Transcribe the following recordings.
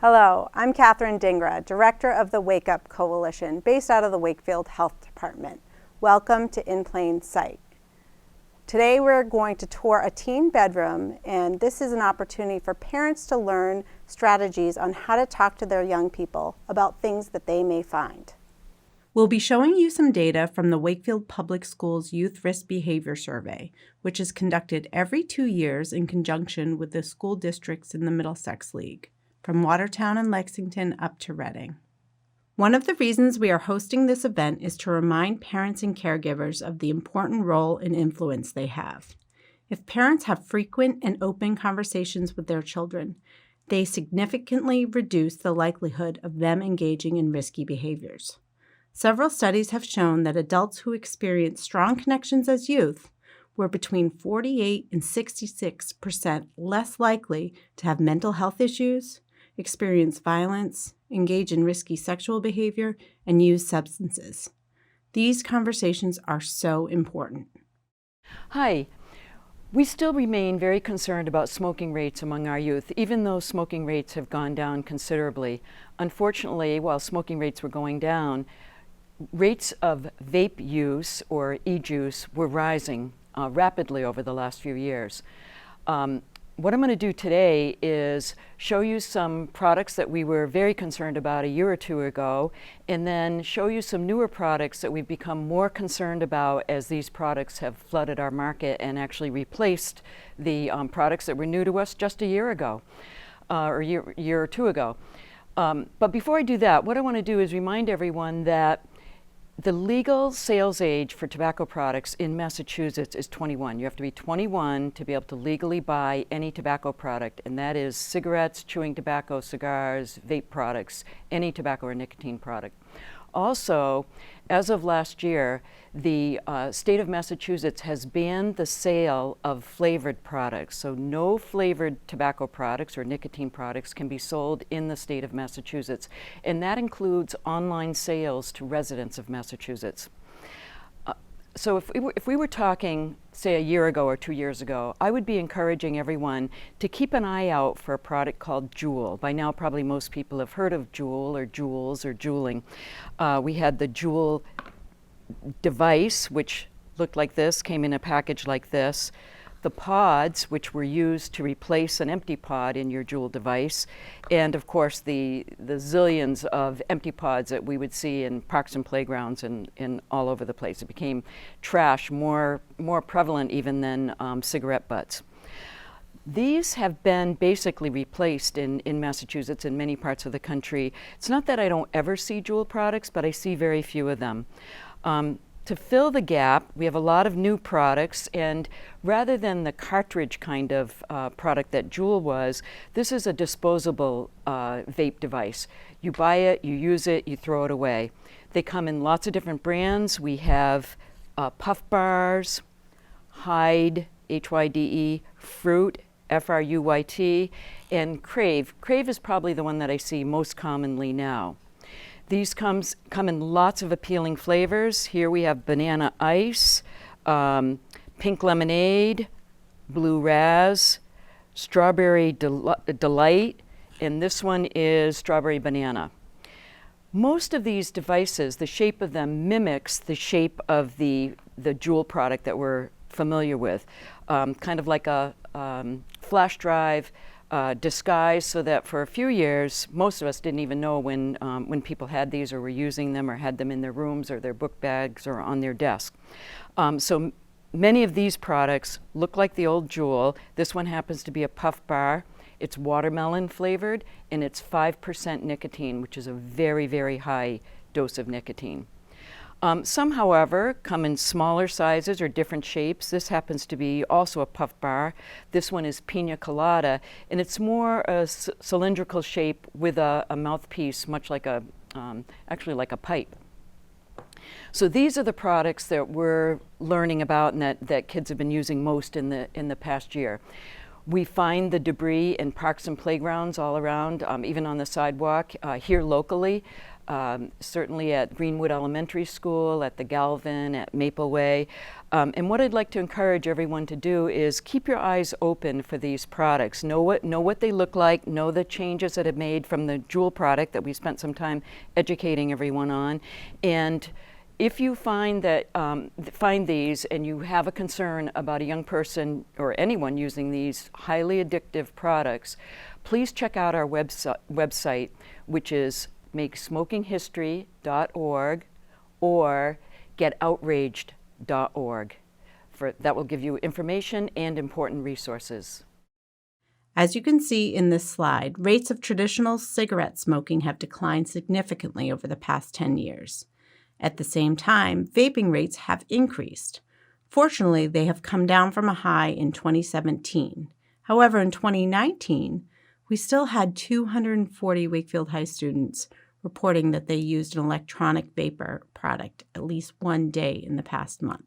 Hello, I'm Catherine Dingra, Director of the Wake Up Coalition, based out of the Wakefield Health Department. Welcome to In Plain Sight. Today we're going to tour a teen bedroom, and this is an opportunity for parents to learn strategies on how to talk to their young people about things that they may find. We'll be showing you some data from the Wakefield Public Schools Youth Risk Behavior Survey, which is conducted every 2 years in conjunction with the school districts in the Middlesex League, from Watertown and Lexington up to Reading. One of the reasons we are hosting this event is to remind parents and caregivers of the important role and influence they have. If parents have frequent and open conversations with their children, they significantly reduce the likelihood of them engaging in risky behaviors. Several studies have shown that adults who experience strong connections as youth were between 48 and 66% less likely to have mental health issues, experience violence, engage in risky sexual behavior, and use substances. These conversations are so important. Hi. We still remain very concerned about smoking rates among our youth, even though smoking rates have gone down considerably. Unfortunately, while smoking rates were going down, rates of vape use, or e-juice, were rising rapidly over the last few years. What I'm going to do today is show you some products that we were very concerned about a year or two ago, and then show you some newer products that we've become more concerned about as these products have flooded our market and actually replaced the products that were new to us just a year ago, or a year or two ago. But before I do that, what I want to do is remind everyone that the legal sales age for tobacco products in Massachusetts is 21. You have to be 21 to be able to legally buy any tobacco product, and that is cigarettes, chewing tobacco, cigars, vape products, any tobacco or nicotine product. Also, as of last year, the state of Massachusetts has banned the sale of flavored products. So no flavored tobacco products or nicotine products can be sold in the state of Massachusetts. And that includes online sales to residents of Massachusetts. So if we were talking, say, a year ago or 2 years ago, I would be encouraging everyone to keep an eye out for a product called Juul. By now, probably most people have heard of Juul or Juuls or Juuling. We had the Juul device, which looked like this, came in a package like this. The pods, which were used to replace an empty pod in your Juul device, and of course the zillions of empty pods that we would see in parks and playgrounds and all over the place. It became trash, more prevalent even than cigarette butts. These have been basically replaced in Massachusetts and many parts of the country. It's not that I don't ever see Juul products, but I see very few of them. To fill the gap, we have a lot of new products, and rather than the cartridge kind of product that Juul was, this is a disposable vape device. You buy it, you use it, you throw it away. They come in lots of different brands. We have Puff Bars, Hyde, Hyde, Fruit, Fruit, and Crave. Crave is probably the one that I see most commonly now. These come in lots of appealing flavors. Here we have banana ice, pink lemonade, blue raz, strawberry delight, and this one is strawberry banana. Most of these devices, the shape of them mimics the shape of the Juul product that we're familiar with, kind of like a flash drive, disguised so that for a few years, most of us didn't even know when people had these or were using them or had them in their rooms or their book bags or on their desk. So many of these products look like the old Juul. This one happens to be a puff bar. It's watermelon flavored, and it's 5% nicotine, which is a very, very high dose of nicotine. Some, however, come in smaller sizes or different shapes. This happens to be also a puff bar. This one is pina colada, and it's more a cylindrical shape with a mouthpiece, much like actually like a pipe. So these are the products that we're learning about and that kids have been using most in the past year. We find the debris in parks and playgrounds all around, even on the sidewalk. Here locally, certainly at Greenwood Elementary School, at the Galvin, at Maple Way. And what I'd like to encourage everyone to do is keep your eyes open for these products. Know what they look like, know the changes that have made from the Juul product that we spent some time educating everyone on. And if you find these and you have a concern about a young person or anyone using these highly addictive products, please check out our website, which is makesmokinghistory.org or getoutraged.org. That will give you information and important resources. As you can see in this slide, rates of traditional cigarette smoking have declined significantly over the past 10 years. At the same time, vaping rates have increased. Fortunately, they have come down from a high in 2017. However, in 2019, we still had 240 Wakefield High students reporting that they used an electronic vapor product at least one day in the past month.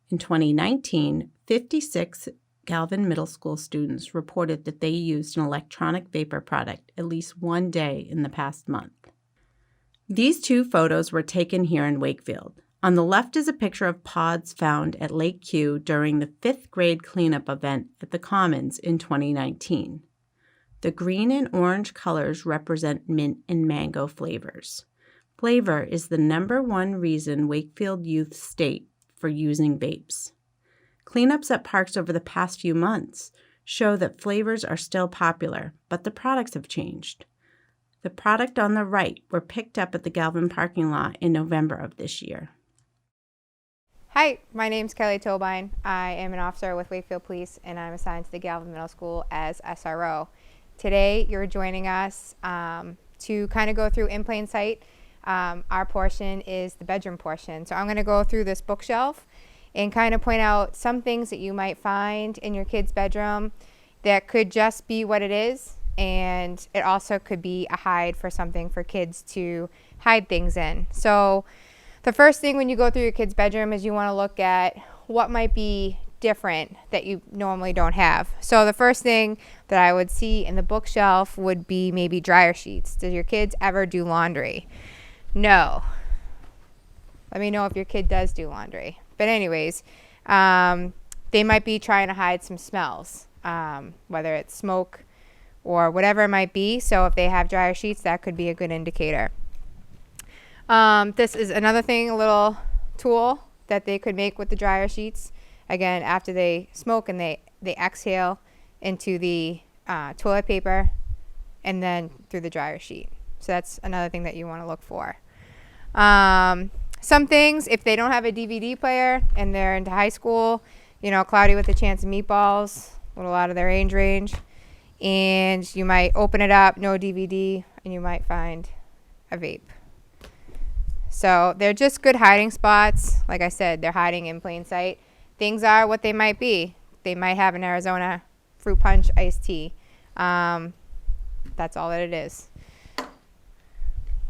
In 2019, 56 Galvin Middle School students reported that they used an electronic vapor product at least one day in the past month. These two photos were taken here in Wakefield. On the left is a picture of pods found at Lake Q during the 5th grade cleanup event at the Commons in 2019. The green and orange colors represent mint and mango flavors. Flavor is the #1 reason Wakefield youth state for using vapes. Cleanups at parks over the past few months show that flavors are still popular, but the products have changed. The product on the right were picked up at the Galvin parking lot in November of this year. Hi, my name's Kelly Tobine. I am an officer with Wakefield Police and I'm assigned to the Galvin Middle School as SRO. Today you're joining us to kind of go through In Plain Sight. Our portion is the bedroom portion. So I'm going to go through this bookshelf and kind of point out some things that you might find in your kid's bedroom that could just be what it is. And it also could be a hide for something for kids to hide things in. So the first thing when you go through your kid's bedroom is you want to look at what might be different that you normally don't have. So the first thing that I would see in the bookshelf would be maybe dryer sheets. Do your kids ever do laundry? No. Let me know if your kid does do laundry. But anyways, they might be trying to hide some smells, whether it's smoke or whatever it might be. So if they have dryer sheets, that could be a good indicator. This is another thing, a little tool that they could make with the dryer sheets. Again, after they smoke and they exhale into the toilet paper and then through the dryer sheet. So that's another thing that you want to look for. Some things, if they don't have a DVD player and they're into high school, Cloudy with a Chance of Meatballs, a little out of their age range. And you might open it up, no DVD, and you might find a vape. So they're just good hiding spots. Like I said, they're hiding in plain sight. Things are what they might be. They might have an Arizona fruit punch iced tea. That's all that it is.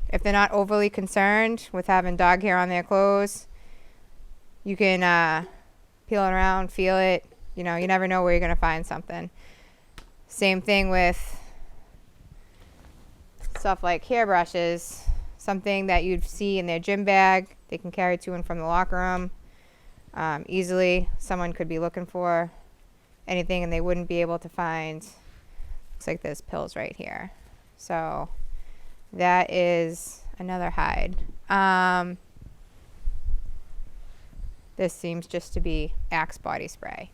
If they're not overly concerned with having dog hair on their clothes, you can peel it around, feel it. You never know where you're going to find something. Same thing with stuff like hairbrushes, something that you'd see in their gym bag. They can carry to and from the locker room easily. Someone could be looking for anything and they wouldn't be able to find. Looks like there's pills right here. So that is another hide. This seems just to be Axe body spray.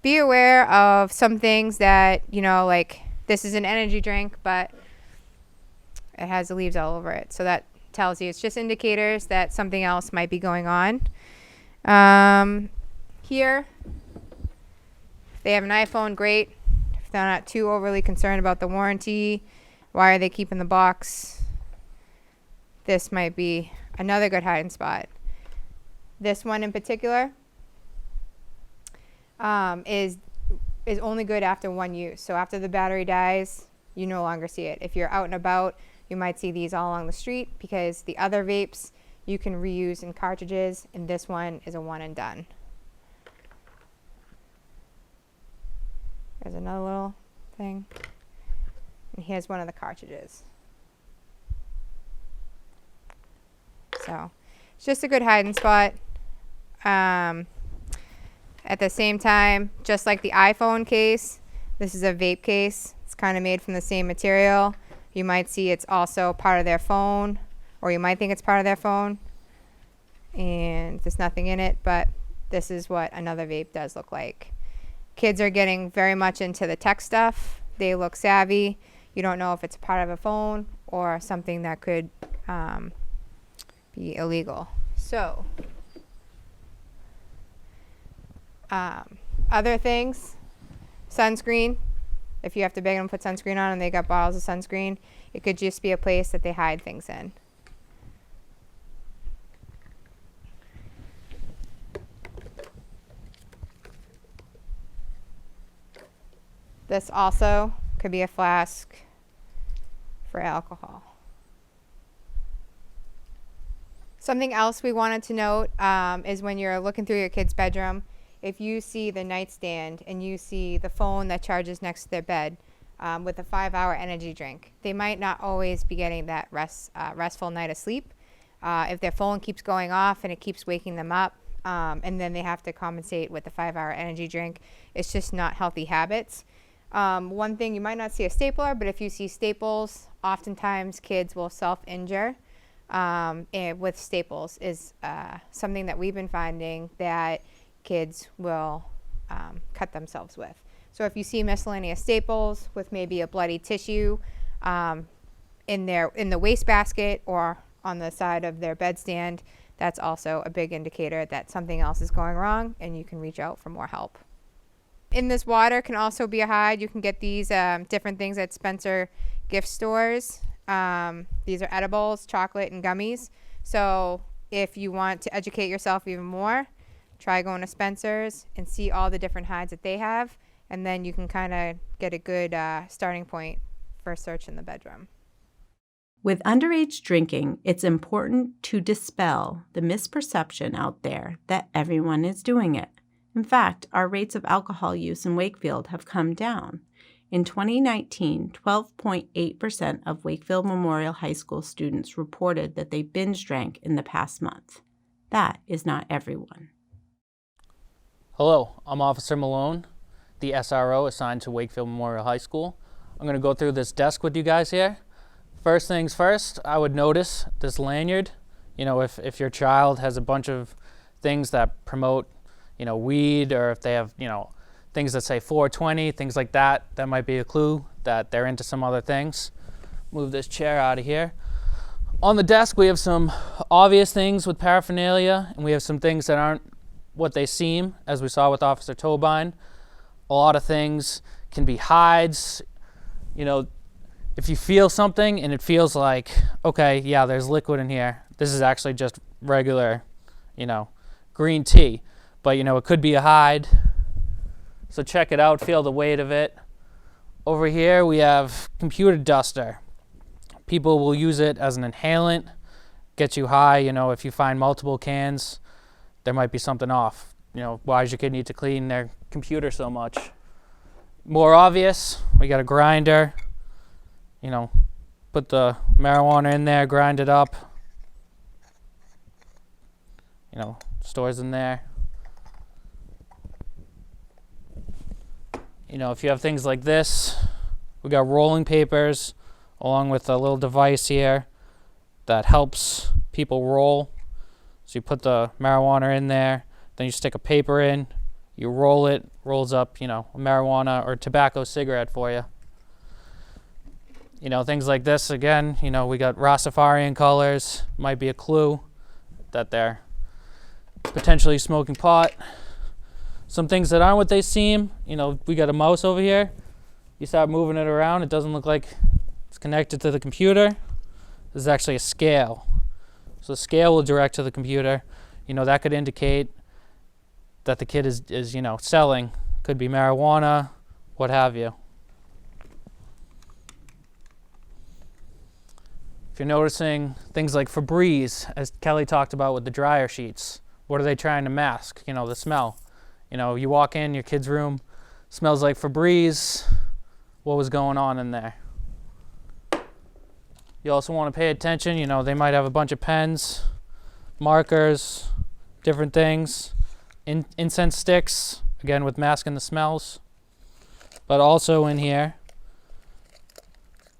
Be aware of some things that, like this is an energy drink, but it has the leaves all over it. So that tells you, it's just indicators that something else might be going on. Here, if they have an iPhone, great. If they're not too overly concerned about the warranty, why are they keeping the box? This might be another good hiding spot. This one in particular is only good after one use. So after the battery dies, you no longer see it. If you're out and about, you might see these all along the street because the other vapes you can reuse in cartridges, and this one is a one and done. There's another little thing. And here's one of the cartridges. So it's just a good hiding spot. At the same time, just like the iPhone case, this is a vape case. It's kind of made from the same material. You might see it's also part of their phone, or you might think it's part of their phone, and there's nothing in it, but this is what another vape does look like. Kids are getting very much into the tech stuff. They look savvy. You don't know if it's a part of a phone or something that could be illegal. So, other things, sunscreen. If you have to beg them to put sunscreen on and they got bottles of sunscreen, it could just be a place that they hide things in. This also could be a flask for alcohol. Something else we wanted to note is when you're looking through your kid's bedroom, if you see the nightstand and you see the phone that charges next to their bed with a 5-hour energy drink, they might not always be getting that restful night of sleep. If their phone keeps going off and it keeps waking them up, and then they have to compensate with the 5-hour energy drink, it's just not healthy habits. One thing, you might not see a stapler, but if you see staples, oftentimes kids will self-injure. And with staples is something that we've been finding that kids will cut themselves with. So if you see miscellaneous staples with maybe a bloody tissue in the wastebasket or on the side of their bedstand, that's also a big indicator that something else is going wrong, and you can reach out for more help. In this water can also be a hide. You can get these different things at Spencer gift stores. These are edibles, chocolate, and gummies. So if you want to educate yourself even more, try going to Spencer's and see all the different hides that they have, and then you can kind of get a good starting point for a search in the bedroom. With underage drinking, it's important to dispel the misperception out there that everyone is doing it. In fact, our rates of alcohol use in Wakefield have come down. In 2019, 12.8% of Wakefield Memorial High School students reported that they binge drank in the past month. That is not everyone. Hello, I'm Officer Malone, the SRO assigned to Wakefield Memorial High School. I'm going to go through this desk with you guys here. First things first, I would notice this lanyard. You know, if your child has a bunch of things that promote, weed, or if they have, things that say 420, things like that, that might be a clue that they're into some other things. Move this chair out of here. On the desk, we have some obvious things with paraphernalia, and we have some things that aren't what they seem, as we saw with Officer Tobine. A lot of things can be hides. If you feel something and it feels like, okay, yeah, there's liquid in here, this is actually just regular, green tea. But, it could be a hide. So check it out, feel the weight of it. Over here, we have computer duster. People will use it as an inhalant, get you high. If you find multiple cans, there might be something off. Why does your kid need to clean their computer so much? More obvious, we got a grinder. Put the marijuana in there, grind it up. Stores in there. If you have things like this, we got rolling papers along with a little device here that helps people roll. So you put the marijuana in there, then you stick a paper in, you roll it, rolls up, a marijuana or tobacco cigarette for you. Things like this, again, we got Rastafarian colors, might be a clue that they're potentially smoking pot. Some things that aren't what they seem, we got a mouse over here. You start moving it around, it doesn't look like it's connected to the computer. This is actually a scale. So the scale will direct to the computer. That could indicate that the kid is selling. Could be marijuana, what have you. If you're noticing things like Febreze, as Kelly talked about with the dryer sheets, what are they trying to mask? The smell. You walk in, your kid's room smells like Febreze. What was going on in there? You also want to pay attention. They might have a bunch of pens markers, different things. Incense sticks, again with masking the smells. But also in here,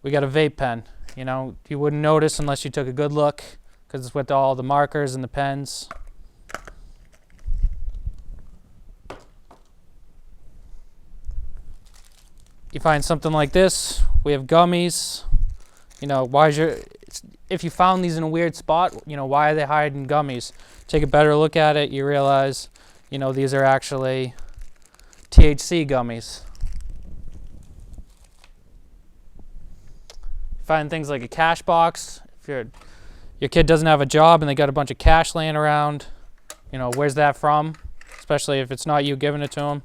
we got a vape pen. You know, you wouldn't notice unless you took a good look because it's with all the markers and the pens. You find something like this. We have gummies. You know, if you found these in a weird spot, you know, why are they hiding gummies? Take a better look at it, you realize, you know, these are actually THC gummies. Find things like a cash box. If your kid doesn't have a job and they got a bunch of cash laying around, you know, where's that from? Especially if it's not you giving it to them.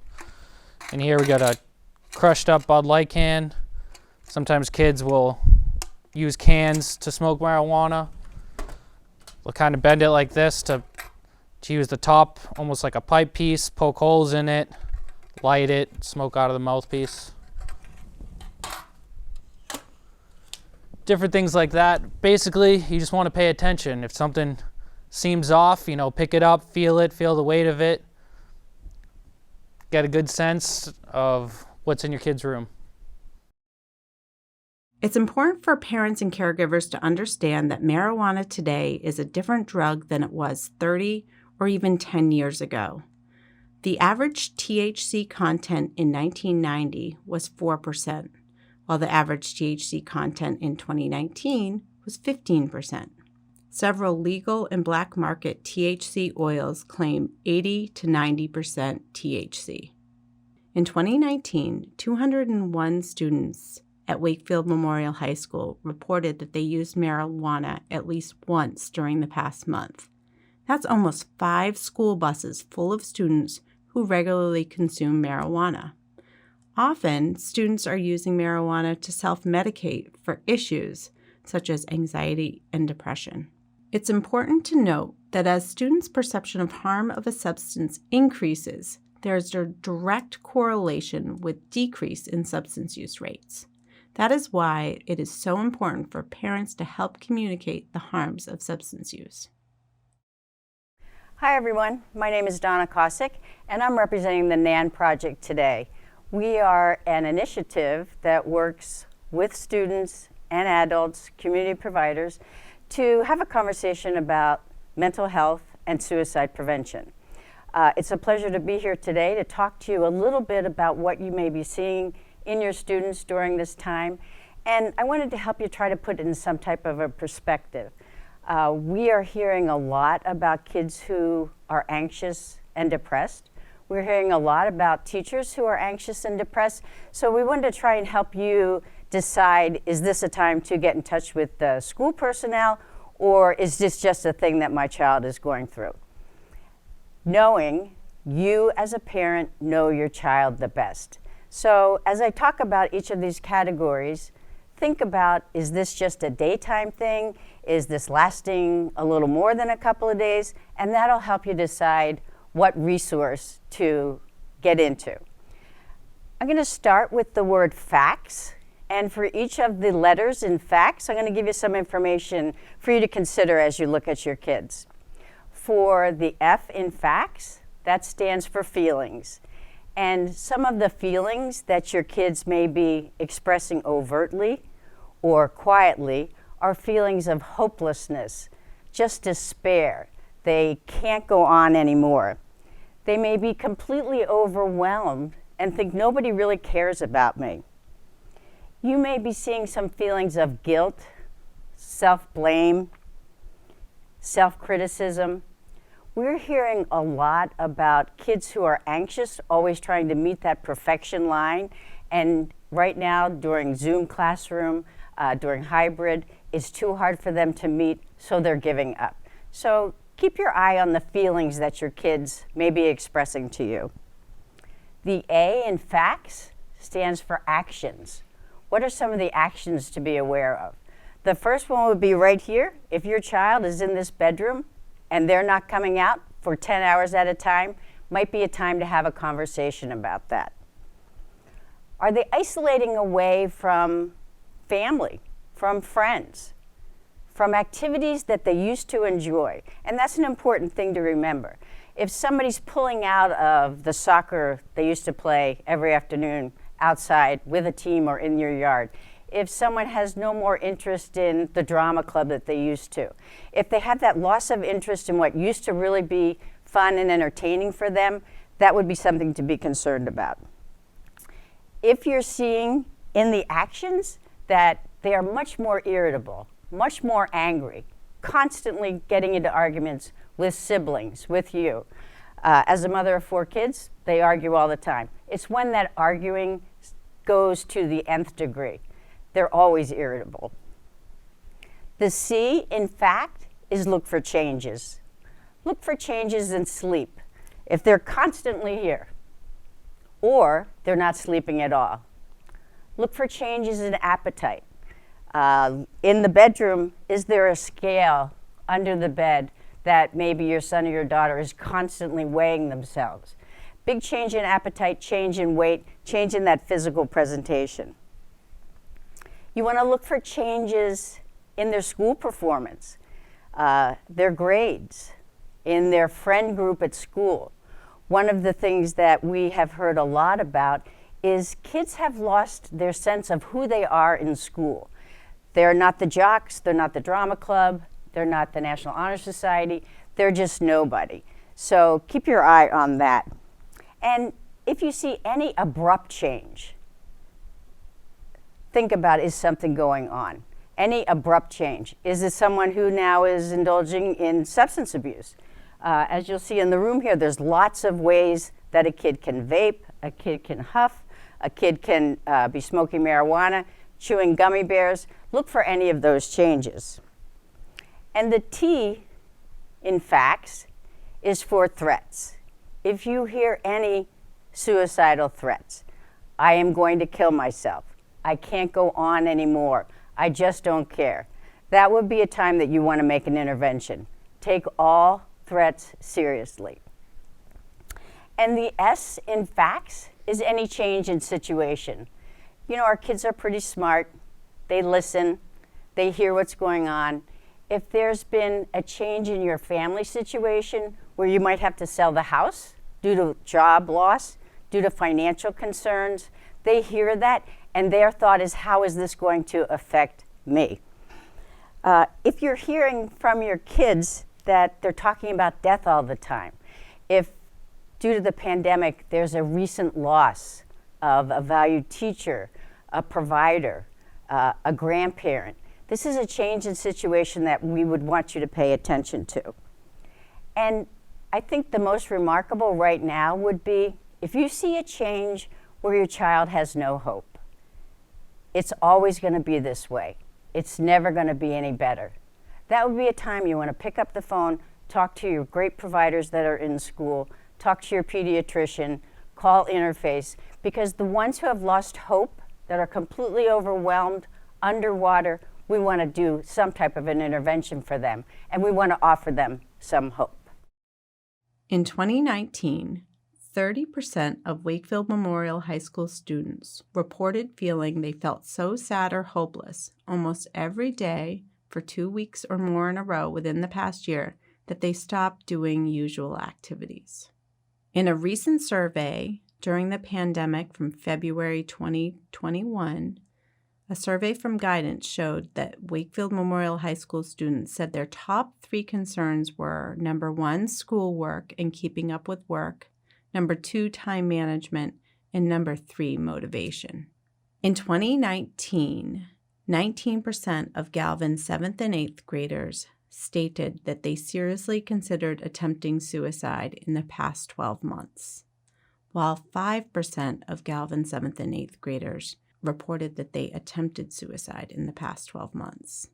And here we got a crushed up Bud Light can. Sometimes kids will use cans to smoke marijuana. They'll kind of bend it like this to use the top almost like a pipe piece, poke holes in it, light it, smoke out of the mouthpiece. Different things like that. Basically, you just want to pay attention. If something seems off, you know, pick it up, feel the weight of it. Get a good sense of what's in your kid's room. It's important for parents and caregivers to understand that marijuana today is a different drug than it was 30 or even 10 years ago. The average THC content in 1990 was 4%, while the average THC content in 2019 was 15%. Several legal and black market THC oils claim 80 to 90% THC. In 2019, 201 students at Wakefield Memorial High School reported that they used marijuana at least once during the past month. That's almost 5 school buses full of students who regularly consume marijuana. Often, students are using marijuana to self-medicate for issues such as anxiety and depression. It's important to note that as students' perception of harm of a substance increases, there is a direct correlation with decrease in substance use rates. That is why it is so important for parents to help communicate the harms of substance use. Hi everyone, my name is Donna Kosick and I'm representing the NAN project today. We are an initiative that works with students and adults, community providers, to have a conversation about mental health and suicide prevention. It's a pleasure to be here today to talk to you a little bit about what you may be seeing in your students during this time. And I wanted to help you try to put it in some type of a perspective. We are hearing a lot about kids who are anxious and depressed. We're hearing a lot about teachers who are anxious and depressed. So we wanted to try and help you decide, is this a time to get in touch with the school personnel, or is this just a thing that my child is going through? Knowing you as a parent know your child the best. So as I talk about each of these categories, think about, is this just a daytime thing? Is this lasting a little more than a couple of days? And that'll help you decide what resource to get into. I'm going to start with the word facts. And for each of the letters in facts, I'm going to give you some information for you to consider as you look at your kids. For the F in facts, that stands for feelings. And some of the feelings that your kids may be expressing overtly or quietly are feelings of hopelessness, just despair. They can't go on anymore. They may be completely overwhelmed and think nobody really cares about me. You may be seeing some feelings of guilt, self-blame, self-criticism. We're hearing a lot about kids who are anxious, always trying to meet that perfection line. And right now, during Zoom classroom, during hybrid, it's too hard for them to meet, so they're giving up. So keep your eye on the feelings that your kids may be expressing to you. The A in facts stands for actions. What are some of the actions to be aware of? The first one would be right here. If your child is in this bedroom and they're not coming out for 10 hours at a time, might be a time to have a conversation about that. Are they isolating away from family, from friends from activities that they used to enjoy. And that's an important thing to remember. If somebody's pulling out of the soccer they used to play every afternoon outside with a team or in your yard, if someone has no more interest in the drama club that they used to, if they have that loss of interest in what used to really be fun and entertaining for them, that would be something to be concerned about. If you're seeing in the actions that they are much more irritable, much more angry, constantly getting into arguments with siblings, with you. As a mother of 4 kids, they argue all the time. It's when that arguing goes to the nth degree. They're always irritable. The C, in fact, is look for changes. Look for changes in sleep. If they're constantly here, or they're not sleeping at all. Look for changes in appetite. In the bedroom, is there a scale under the bed that maybe your son or your daughter is constantly weighing themselves? Big change in appetite, change in weight, change in that physical presentation. You want to look for changes in their school performance, their grades, in their friend group at school. One of the things that we have heard a lot about is kids have lost their sense of who they are in school. They're not the jocks, they're not the drama club, they're not the National Honor Society, they're just nobody. So keep your eye on that. And if you see any abrupt change, think about, is something going on? Any abrupt change? Is it someone who now is indulging in substance abuse? As you'll see in the room here, there's lots of ways that a kid can vape, a kid can huff, a kid can be smoking marijuana, chewing gummy bears. Look for any of those changes. And the T in facts is for threats. If you hear any suicidal threats, I am going to kill myself, I can't go on anymore, I just don't care, that would be a time that you want to make an intervention. Take all threats seriously. And the S in facts is any change in situation. You know, our kids are pretty smart. They listen. They hear what's going on. If there's been a change in your family situation where you might have to sell the house due to job loss, due to financial concerns, they hear that and their thought is, how is this going to affect me? If you're hearing from your kids that they're talking about death all the time, if due to the pandemic there's a recent loss of a valued teacher, a provider, a grandparent, this is a change in situation that we would want you to pay attention to. And I think the most remarkable right now would be if you see a change where your child has no hope. It's always going to be this way. It's never going to be any better. That would be a time you want to pick up the phone, talk to your great providers that are in school, talk to your pediatrician, call Interface, because the ones who have lost hope, that are completely overwhelmed, underwater, we want to do some type of an intervention for them, and we want to offer them some hope. In 2019, 30% of Wakefield Memorial High School students reported feeling they felt so sad or hopeless almost every day for 2 weeks or more in a row within the past year that they stopped doing usual activities. In a recent survey during the pandemic from February 2021, a survey from Guidance showed that Wakefield Memorial High School students said their top 3 concerns were, number 1, schoolwork and keeping up with work, number 2, time management, and number 3, motivation. In 2019, 19% of Galvin's 7th and 8th graders stated that they seriously considered attempting suicide in the past 12 months, while 5% of Galvin's 7th and 8th graders reported that they attempted suicide in the past 12 months.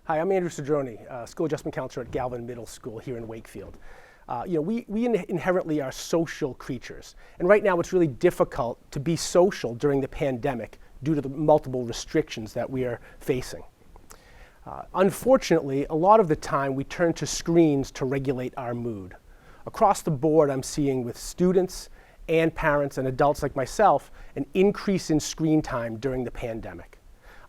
Hi, I'm Andrew Cedrone, School Adjustment Counselor at Galvin Middle School here in Wakefield. We inherently are social creatures, and right now it's really difficult to be social during the pandemic due to the multiple restrictions that we are facing. Unfortunately, a lot of the time we turn to screens to regulate our mood. Across the board, I'm seeing with students and parents and adults like myself an increase in screen time during the pandemic.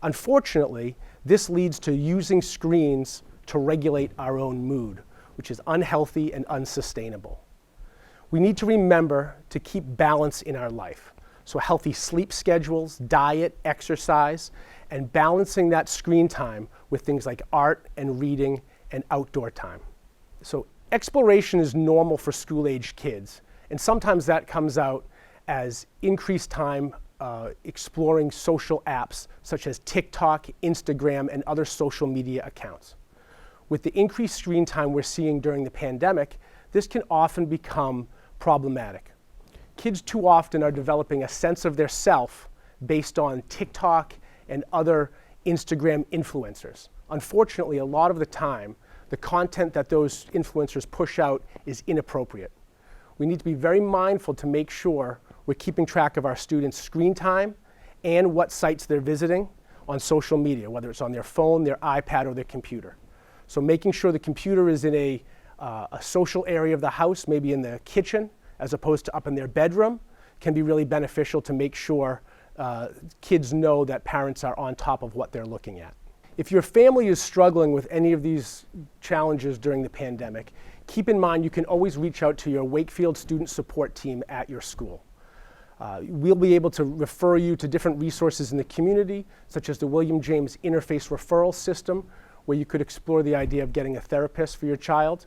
Unfortunately, This leads to using screens to regulate our own mood, which is unhealthy and unsustainable. We need to remember to keep balance in our life. So healthy sleep schedules, diet, exercise, and balancing that screen time with things like art and reading and outdoor time. So exploration is normal for school-age kids, and sometimes that comes out as increased time exploring social apps such as TikTok, Instagram, and other social media accounts. With the increased screen time we're seeing during the pandemic, this can often become problematic. Kids too often are developing a sense of their self based on TikTok and other Instagram influencers. Unfortunately, a lot of the time, the content that those influencers push out is inappropriate. We need to be very mindful to make sure we're keeping track of our students' screen time and what sites they're visiting on social media, whether it's on their phone, their iPad, or their computer. So making sure the computer is in a social area of the house, maybe in the kitchen, as opposed to up in their bedroom, can be really beneficial to make sure kids know that parents are on top of what they're looking at. If your family is struggling with any of these challenges during the pandemic, keep in mind you can always reach out to your Wakefield student support team at your school. We'll be able to refer you to different resources in the community, such as the William James Interface Referral System, where you could explore the idea of getting a therapist for your child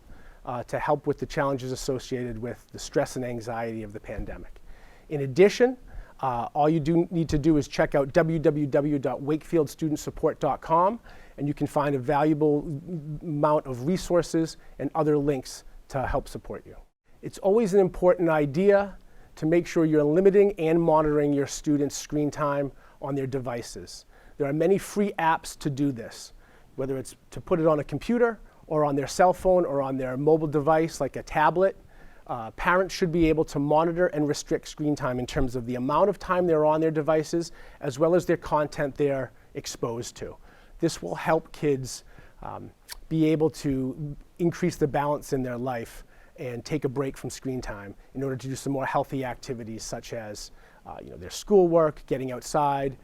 to help with the challenges associated with the stress and anxiety of the pandemic. In addition, all you need to do is check out www.wakefieldstudentsupport.com, and you can find a valuable amount of resources and other links to help support you. It's always an important idea to make sure you're limiting and monitoring your students' screen time on their devices. There are many free apps to do this, whether it's to put it on a computer or on their cell phone or on their mobile device like a tablet. Parents should be able to monitor and restrict screen time in terms of the amount of time they're on their devices as well as their content they're exposed to. This will help kids be able to increase the balance in their life and take a break from screen time in order to do some more healthy activities such as their schoolwork, getting outside,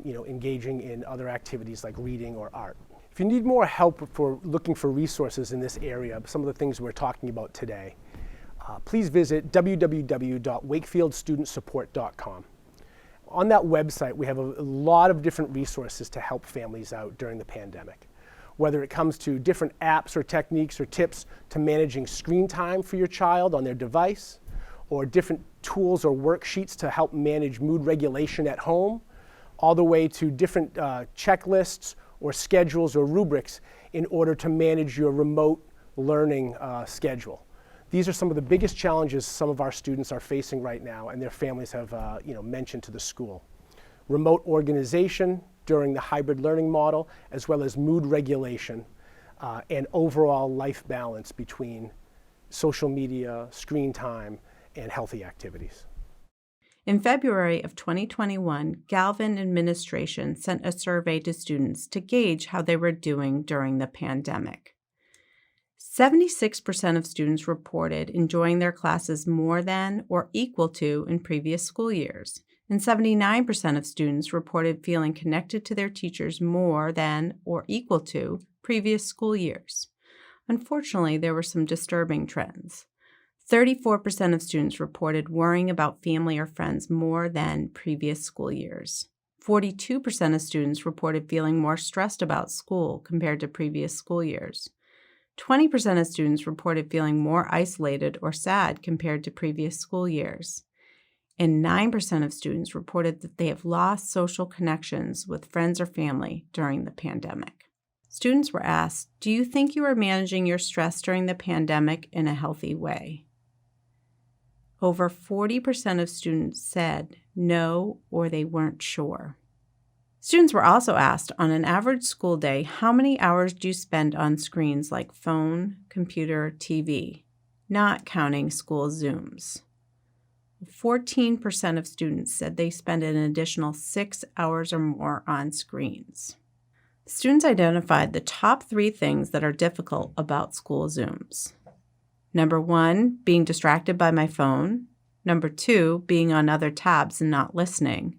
engaging in other activities like reading or art. If you need more help for looking for resources in this area, some of the things we're talking about today, please visit www.wakefieldstudentsupport.com. On that website, we have a lot of different resources to help families out during the pandemic. Whether it comes to different apps or techniques or tips to managing screen time for your child on their device, or different tools or worksheets to help manage mood regulation at home, all the way to different checklists or schedules or rubrics in order to manage your remote learning schedule. These are some of the biggest challenges some of our students are facing right now and their families have mentioned to the school. Remote organization during the hybrid learning model, as well as mood regulation and overall life balance between social media, screen time, and healthy activities. In February of 2021, Galvin administration sent a survey to students to gauge how they were doing during the pandemic. 76% of students reported enjoying their classes more than or equal to in previous school years, and 79% of students reported feeling connected to their teachers more than or equal to previous school years. Unfortunately, there were some disturbing trends. 34% of students reported worrying about family or friends more than previous school years. 42% of students reported feeling more stressed about school compared to previous school years. 20% of students reported feeling more isolated or sad compared to previous school years. And 9% of students reported that they have lost social connections with friends or family during the pandemic. Students were asked, "Do you think you are managing your stress during the pandemic in a healthy way?" Over 40% of students said no or they weren't sure. Students were also asked, on an average school day, how many hours do you spend on screens like phone, computer, TV, not counting school Zooms. 14% of students said they spend an additional 6 hours or more on screens. Students identified the top 3 things that are difficult about school Zooms. Number 1, being distracted by my phone. Number 2, being on other tabs and not listening.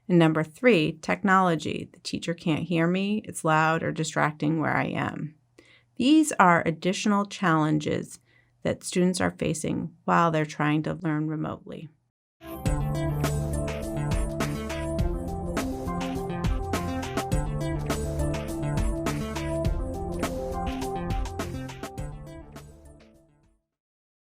And number 3, technology. The teacher can't hear me, it's loud or distracting where I am. These are additional challenges that students are facing while they're trying to learn remotely.